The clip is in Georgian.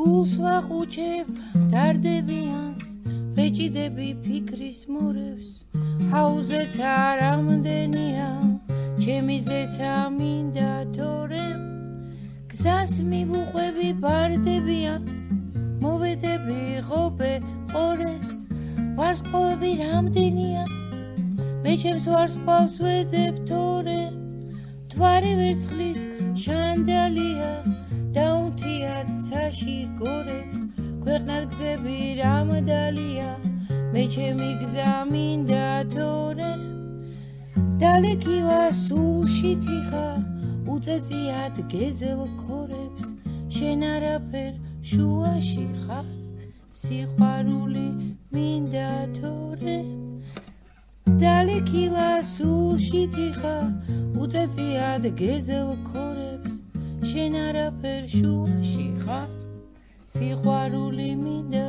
გულს ვახუჩებ დარდებიანს ბეჭიდები ფიქრის მორევს ჰაუზეცა რამდენია ჩემი ზეცა მინდა თორემ გზას მივუყვები ბარდებიანს მოვედები ყოფე ყორეს ვარსკვლავები რამდენია მე ჩემს ვარსკვლავს ვეძებ თორემ მთვარე ვერცხლის შანდალია დაუნთიათ საში გორებს ქვეყნად გზები რამდალია მე ჩემი გზა მინდა თორემ დალექილა სულში თიხა უწეწიათ გეზელ ქორებს შენ არაფერ შუაში ხარ სიყვარული მინდა თორემ დალექილა სულში თიხა უწეწიათ გეზელ ქორებს შენ არაფერ შუაში ხარ სიყვარული მინდა